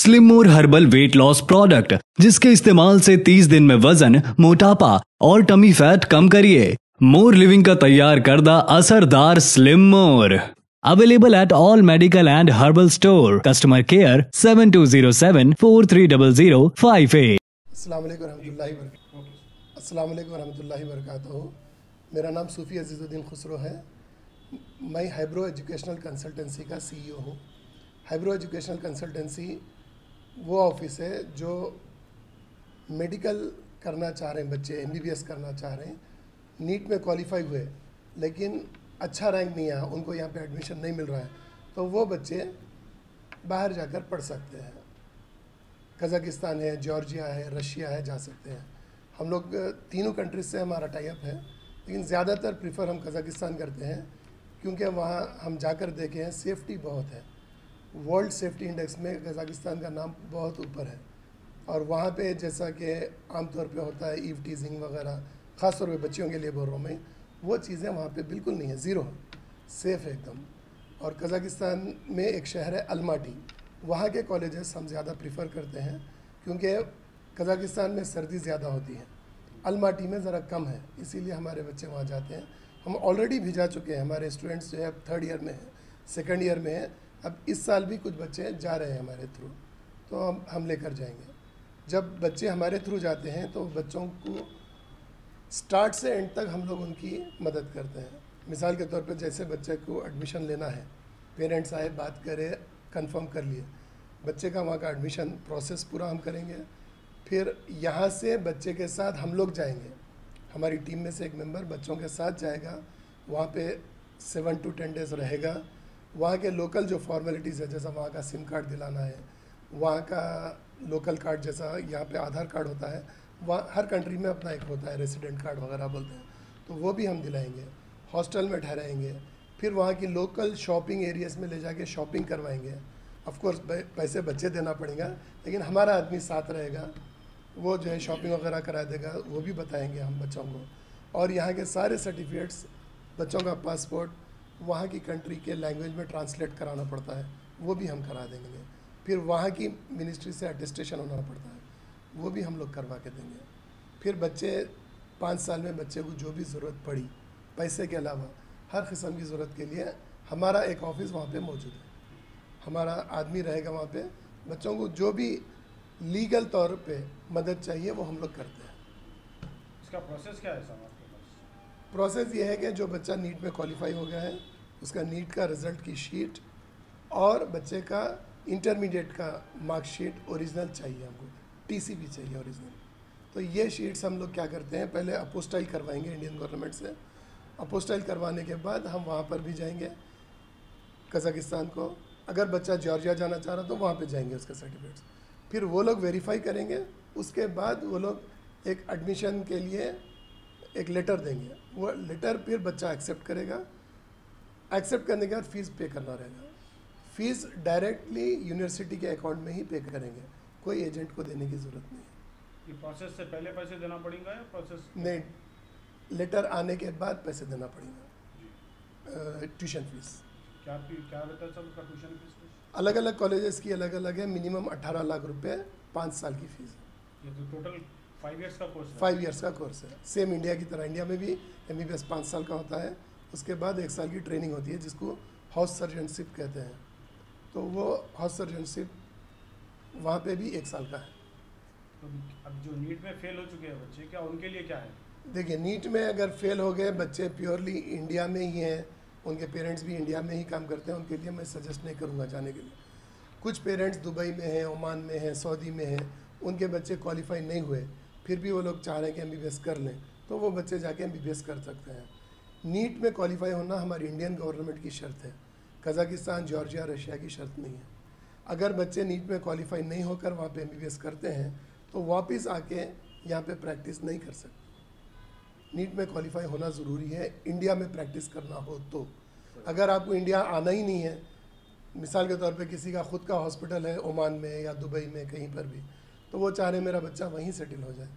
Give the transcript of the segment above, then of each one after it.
स्लिमोर herbal weight loss product, जिसके इस्तेमाल से 30 दिन में वजन, मोटापा और टमी फैट कम करिए। मोर लिविंग का तैयार करदा असरदार Slimore, available at all medical and herbal store. Customer care 7207430058। अस्सलाम वालेकुम रहमतुल्लाहि वबरकातुहू। मेरा नाम सूफ़ी अज़ीज़ुद्दीन खुसरो है। मैं हाइब्रो एजुकेशनल कंसल्टेंसी का CEO हूँ। हाइब्रो एजुकेशनल कंसल्टेंसी वो ऑफिस है जो मेडिकल करना चाह रहे हैं बच्चे, MBBS करना चाह रहे हैं, नीट में क्वालिफाई हुए लेकिन अच्छा रैंक नहीं आया, उनको यहाँ पे एडमिशन नहीं मिल रहा है, तो वो बच्चे बाहर जाकर पढ़ सकते हैं। कज़ाकिस्तान है, जॉर्जिया है, रशिया है, जा सकते हैं। हम लोग तीनों कंट्रीज से हमारा टाई अप है, लेकिन ज़्यादातर प्रीफर हम कज़ाकिस्तान करते हैं क्योंकि वहाँ हम जाकर देखे हैं सेफ्टी बहुत है। वर्ल्ड सेफ्टी इंडेक्स में कज़ाकिस्तान का नाम बहुत ऊपर है और वहाँ पे जैसा कि आमतौर पे होता है ईव टीजिंग वगैरह, ख़ास तौर पे बच्चियों के लिए बोल रहा हूँ मैं, वो चीज़ें वहाँ पे बिल्कुल नहीं है, ज़ीरो, सेफ़ है एकदम। और कज़ाकिस्तान में एक शहर है अलमाटी, वहाँ के कॉलेजेस हम ज़्यादा प्रीफर करते हैं क्योंकि कज़ाकिस्तान में सर्दी ज़्यादा होती है, अलमाटी में ज़रा कम है, इसीलिए हमारे बच्चे वहाँ जाते हैं। हम ऑलरेडी भिजा चुके हैं, हमारे स्टूडेंट्स जो है 3rd ईयर में है, 2nd ईयर में है, अब इस साल भी कुछ बच्चे जा रहे हैं हमारे थ्रू, तो हम लेकर जाएंगे। जब बच्चे हमारे थ्रू जाते हैं तो बच्चों को स्टार्ट से एंड तक हम लोग उनकी मदद करते हैं। मिसाल के तौर पे जैसे बच्चे को एडमिशन लेना है, पेरेंट्स आए, बात करें, कंफर्म कर लिए, बच्चे का वहाँ का एडमिशन प्रोसेस पूरा हम करेंगे। फिर यहाँ से बच्चे के साथ हम लोग जाएंगे, हमारी टीम में से एक मेंबर बच्चों के साथ जाएगा, वहाँ पे 7 to 10 डेज़ रहेगा। वहाँ के लोकल जो फॉर्मेलिटीज़ है, जैसा वहाँ का सिम कार्ड दिलाना है, वहाँ का लोकल कार्ड, जैसा यहाँ पे आधार कार्ड होता है, वहाँ हर कंट्री में अपना एक होता है, रेसिडेंट कार्ड वगैरह बोलते हैं, तो वो भी हम दिलाएंगे। हॉस्टल में ठहराएंगे, फिर वहाँ की लोकल शॉपिंग एरियाज़ में ले जाके शॉपिंग करवाएंगे। ऑफ कोर्स पैसे बच्चे देना पड़ेगा, लेकिन हमारा आदमी साथ रहेगा, वो जो है शॉपिंग वगैरह करा देगा, वो भी बताएंगे हम बच्चों को। और यहाँ के सारे सर्टिफिकेट्स, बच्चों का पासपोर्ट वहाँ की कंट्री के लैंग्वेज में ट्रांसलेट कराना पड़ता है, वो भी हम करा देंगे। फिर वहाँ की मिनिस्ट्री से अटेस्टेशन होना पड़ता है, वो भी हम लोग करवा के देंगे। फिर बच्चे 5 साल में बच्चे को जो भी ज़रूरत पड़ी, पैसे के अलावा हर किस्म की ज़रूरत के लिए हमारा एक ऑफिस वहाँ पे मौजूद है, हमारा आदमी रहेगा वहाँ पे। बच्चों को जो भी लीगल तौर पे मदद चाहिए वो हम लोग करते हैं। इसका प्रोसेस क्या है साहब आपके पास? प्रोसेस ये है कि जो बच्चा नीट में क्वालिफाई हो गया है, उसका नीट का रिज़ल्ट की शीट और बच्चे का इंटरमीडिएट का मार्कशीट ओरिजिनल चाहिए हमको, TC भी चाहिए ओरिजिनल। तो ये शीट्स हम लोग क्या करते हैं, पहले अपोस्टाइल करवाएंगे इंडियन गवर्नमेंट से। अपोस्टाइल करवाने के बाद हम वहाँ पर भी जाएंगे कज़ाकिस्तान को। अगर बच्चा जॉर्जिया जाना चाह रहा तो वहाँ पे जाएंगे उसके सर्टिफिकेट्स, फिर वो लोग वेरीफाई करेंगे, उसके बाद वो लोग एक एडमिशन के लिए एक लेटर देंगे, वो लेटर फिर बच्चा एक्सेप्ट करेगा। एक्सेप्ट करने के बाद फ़ीस पे करना रहेगा, फ़ीस डायरेक्टली यूनिवर्सिटी के अकाउंट में ही पे करेंगे, कोई एजेंट को देने की ज़रूरत नहीं है। ये प्रोसेस से पहले पैसे देना पड़ेगा या प्रोसेस नहीं, लेटर आने के बाद पैसे देना पड़ेगा। ट्यूशन फीस क्या रहता है सर उसका ट्यूशन फीस? अलग अलग कॉलेजेस की अलग अलग है, मिनिमम 18 लाख रुपए 5 साल की फ़ीस है। ये तो टोटल 5 इयर्स का कोर्स है? 5 इयर्स का कोर्स है, सेम इंडिया की तरह। इंडिया में भी MBBS 5 साल का होता है, उसके बाद 1 साल की ट्रेनिंग होती है जिसको हाउस सर्जनशिप कहते हैं, तो वो हाउस सर्जनशिप वहाँ पे भी 1 साल का है। तो अब जो नीट में फेल हो चुके हैं बच्चे, क्या उनके लिए क्या है? देखिए, नीट में अगर फेल हो गए बच्चे, प्योरली इंडिया में ही हैं, उनके पेरेंट्स भी इंडिया में ही काम करते हैं, उनके लिए मैं सजेस्ट नहीं करूँगा जाने के लिए। कुछ पेरेंट्स दुबई में हैं, ओमान में हैं, सऊदी में हैं, उनके बच्चे क्वालिफाई नहीं हुए, फिर भी वो लोग चाह रहे हैं कि MBBS कर लें, तो वो बच्चे जाके MBBS कर सकते हैं। नीट में क्वालिफाई होना हमारी इंडियन गवर्नमेंट की शर्त है, कज़ाकिस्तान, जॉर्जिया, रशिया की शर्त नहीं है। अगर बच्चे नीट में क्वालिफाई नहीं होकर वहाँ पे MBBS करते हैं तो वापस आके यहाँ पे प्रैक्टिस नहीं कर सकते। नीट में क्वालिफाई होना ज़रूरी है इंडिया में प्रैक्टिस करना हो तो। अगर आपको इंडिया आना ही नहीं है, मिसाल के तौर पे किसी का ख़ुद का हॉस्पिटल है ओमान में या दुबई में कहीं पर भी, तो वो चाह रहे मेरा बच्चा वहीं सेटल हो जाए,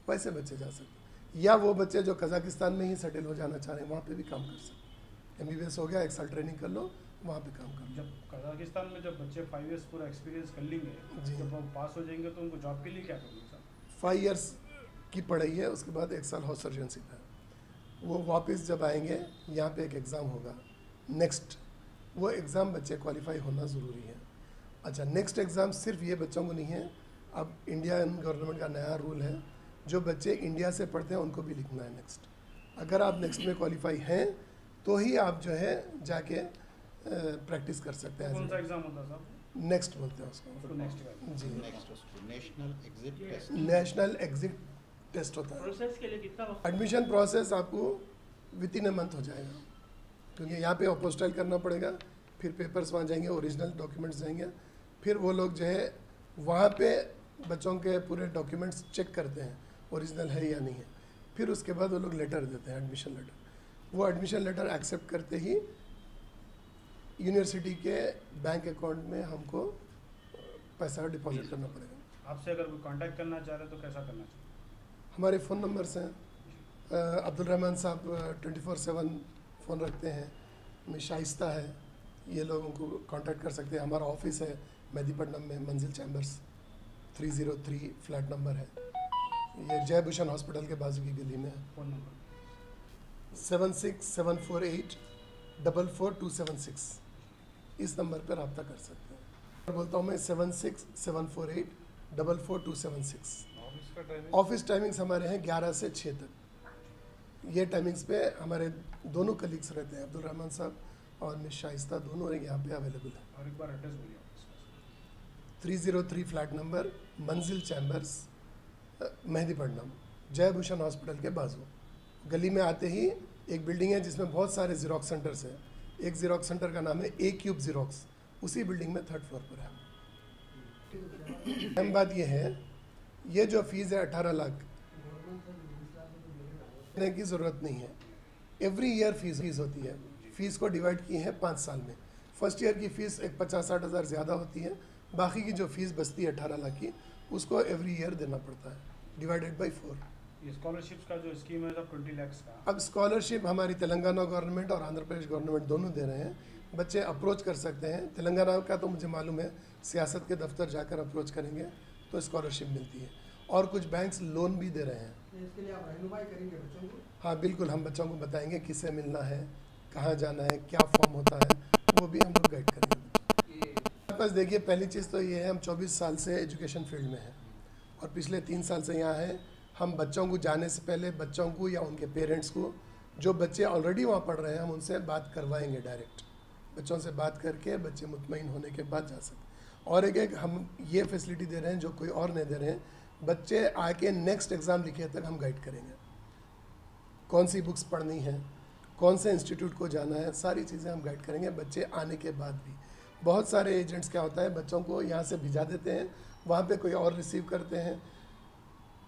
वैसे बच्चे जा सकते। या वो बच्चे जो कज़ाकिस्तान में ही सेटल हो जाना चाह रहे हैं, वहाँ पे भी काम कर सकते। MBBS हो गया, 1 साल ट्रेनिंग कर लो, वहाँ पे काम करूँ। जब कजाकिस्तान में जब बच्चे 5 इयर्स पूरा एक्सपीरियंस कर लेंगे, जी। जब वो पास हो जाएंगे तो उनको जॉब के लिए क्या करेंगे सर? 5 इयर्स की पढ़ाई है, उसके बाद 1 साल हाउस सर्जनशिप है। वो वापस जब आएंगे यहाँ पे एक एग्ज़ाम होगा नेक्स्ट, वो एग्ज़ाम बच्चे क्वालिफाई होना ज़रूरी है। अच्छा, नेक्स्ट एग्ज़ाम सिर्फ ये बच्चों को नहीं है, अब इंडियन गवर्नमेंट का नया रूल है, जो बच्चे इंडिया से पढ़ते हैं उनको भी लिखना है नेक्स्ट। अगर आप नेक्स्ट में क्वालिफाई हैं तो ही आप जो है जाके प्रैक्टिस कर सकते हैं। कौन सा एग्जाम होता है सर? नेक्स्ट बोलते हैं उसको नेक्स्ट जी। National exit test. National exit test होता है। प्रोसेस के लिए कितना वक्त? एडमिशन प्रोसेस आपको विद इन अ मंथ हो जाएगा, क्योंकि यहाँ पे अपोस्टाइल करना पड़ेगा, फिर पेपर्स वहाँ जाएंगे, ओरिजिनल डॉक्यूमेंट्स जाएंगे, फिर वो लोग जो है वहाँ पे बच्चों के पूरे डॉक्यूमेंट्स चेक करते हैं ओरिजिनल है या नहीं है, फिर उसके बाद वो लोग लेटर देते हैं, एडमिशन लेटर। वो एडमिशन लेटर एक्सेप्ट करते ही यूनिवर्सिटी के बैंक अकाउंट में हमको पैसा डिपॉजिट करना पड़ेगा। आपसे अगर कोई कांटेक्ट करना चाह रहे तो कैसा करना चाहिए? हमारे फ़ोन नंबर्स हैं, अब्दुल रहमान साहब 24/7 फ़ोन रखते हैं, मैं शाइस्ता है, ये लोगों को कांटेक्ट कर सकते हैं। हमारा ऑफिस है मेहदीपट्टनम में, मंजिल चैम्बर्स 303 फ्लैट नंबर है, ये जय भूषण हॉस्पिटल के बाजू की गली में है। फ़ोन नंबर 7674844276, इस नंबर पर रब्ता कर सकते हैं। मैं बोलता हूँ मैं 7674844276। ऑफिस का टाइमिंग? ऑफिस टाइमिंग्स हमारे हैं 11 से 6 तक। ये टाइमिंग्स पे हमारे दोनों कलीग्स रहते हैं, अब्दुल रहमान साहब और मिस शाइस्ता, दोनों यहाँ पे अवेलेबल है। और एक बार एड्रेस बोलिए ऑफिस का। 303 फ्लैट नंबर, मंजिल चैम्बर्स, मेहदीपट्टनम, जय भूषण हॉस्पिटल के बाजू। गली में आते ही एक बिल्डिंग है जिसमें बहुत सारे ज़ीरॉक्स सेंटर्स हैं। एक ज़ीरॉक्स सेंटर का नाम है ए क्यूब ज़ीरॉक्स, उसी बिल्डिंग में 3rd फ्लोर पर है। अहम बात यह है, ये जो फीस है 18 लाख देने की ज़रूरत नहीं है। एवरी ईयर फीस होती है, फ़ीस को डिवाइड की है 5 साल में। फर्स्ट ईयर की फ़ीस एक 50-60 हज़ार ज़्यादा होती है, बाकी की जो फीस बचती है 18 लाख की, उसको एवरी ईयर देना पड़ता है, डिवाइडेड बाई 4। ये स्कॉलरशिप्स का जो स्कीम है सब 20 लाख का। अब स्कॉलरशिप हमारी तेलंगाना गवर्नमेंट और आंध्र प्रदेश गवर्नमेंट दोनों दे रहे हैं। बच्चे अप्रोच कर सकते हैं, तेलंगाना का तो मुझे मालूम है, सियासत के दफ्तर जाकर अप्रोच करेंगे तो स्कॉलरशिप मिलती है, और कुछ बैंक्स लोन भी दे रहे हैं। इसके लिए आप रहनुमाई करेंगे बच्चों को? हाँ बिल्कुल, हम बच्चों को बताएंगे किससे मिलना है, कहाँ जाना है, क्या फॉर्म होता है, वो भी हम लोग गाइड करेंगे। हमारे पास देखिए, पहली चीज़ तो ये है, हम 24 साल से एजुकेशन फील्ड में हैं और पिछले 3 साल से यहाँ हैं। हम बच्चों को जाने से पहले बच्चों को या उनके पेरेंट्स को, जो बच्चे ऑलरेडी वहाँ पढ़ रहे हैं, हम उनसे बात करवाएंगे डायरेक्ट। बच्चों से बात करके बच्चे मुतमईन होने के बाद जा सकते। और एक हम ये फैसिलिटी दे रहे हैं जो कोई और नहीं दे रहे हैं, बच्चे आके नेक्स्ट एग्ज़ाम लिखे तक हम गाइड करेंगे, कौन सी बुक्स पढ़नी है, कौन से इंस्टीट्यूट को जाना है, सारी चीज़ें हम गाइड करेंगे बच्चे आने के बाद भी। बहुत सारे एजेंट्स क्या होता है, बच्चों को यहाँ से भिजा देते हैं, वहाँ पे कोई और रिसीव करते हैं।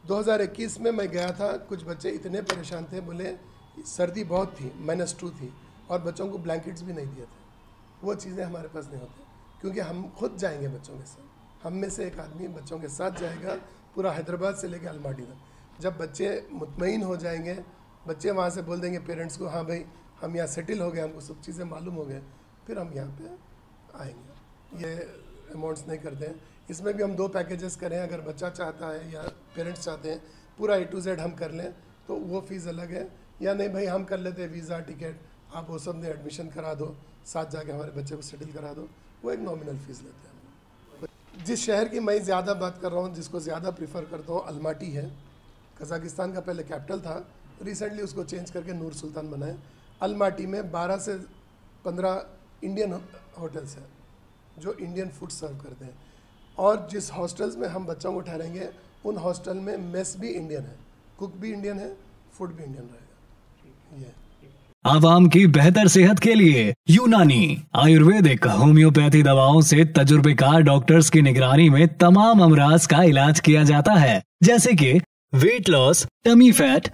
2021 में मैं गया था, कुछ बच्चे इतने परेशान थे, बोले सर्दी बहुत थी, -2 थी, और बच्चों को ब्लैंकेट्स भी नहीं दिए थे। वो चीज़ें हमारे पास नहीं होती, क्योंकि हम खुद जाएंगे बच्चों के साथ। हम में से एक आदमी बच्चों के साथ जाएगा, पूरा हैदराबाद से लेकर अलमाटी तक। जब बच्चे मुतमईन हो जाएंगे, बच्चे वहाँ से बोल देंगे पेरेंट्स को, हाँ भाई हम यहाँ सेटिल हो गए, हमको सब चीज़ें मालूम हो गए, फिर हम यहाँ पे आएंगे। ये अमाउंट्स नहीं करते हैं। इसमें भी हम 2 पैकेजेस करें, अगर बच्चा चाहता है या पेरेंट्स चाहते हैं पूरा A to Z हम कर लें तो वो फ़ीस अलग है, या नहीं भाई हम कर लेते हैं वीज़ा टिकट, आप वो सब ने एडमिशन करा दो, साथ जाके हमारे बच्चे को सेटिल करा दो, वो एक नॉमिनल फ़ीस लेते हैं। जिस शहर की मैं ज़्यादा बात कर रहा हूँ, जिसको ज़्यादा प्रीफर करता हूँ, अलमाटी है। कज़ाकिस्तान का पहले कैपिटल था, रिसेंटली उसको चेंज करके नूर सुल्तान बनाए। अलमाटी में 12 से 15 इंडियन होटल्स हैं जो इंडियन फूड सर्व करते हैं, और जिस हॉस्टल्स में हम बच्चों को ठहरेंगे उन हॉस्टल में मेस भी इंडियन है, कुक भी इंडियन है, फूड भी इंडियन रहेगा। ये आवाम की बेहतर सेहत के लिए यूनानी आयुर्वेदिक होम्योपैथी दवाओं से तजुर्बेकार डॉक्टर्स की निगरानी में तमाम अमराज का इलाज किया जाता है, जैसे कि weight loss, tummy fat,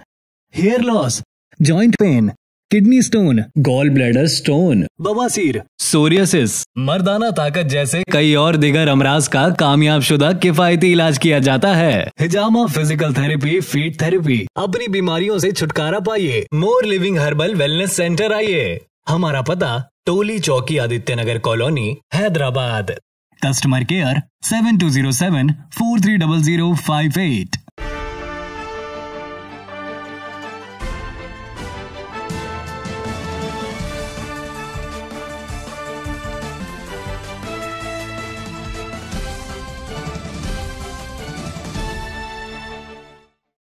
hair loss, joint pain, kidney stone, gall bladder stone, बवासीर, सोरियासिस, मर्दाना ताकत जैसे कई और दिगर अमराज का कामयाब शुदा किफायती इलाज किया जाता है। हिजामा फिजिकल थेरेपी, फीट थेरेपी। अपनी बीमारियों से छुटकारा पाइए, मोर लिविंग हर्बल वेलनेस सेंटर आइए। हमारा पता टोली चौकी Adityanagar colony Hyderabad. Customer care 7207 430058।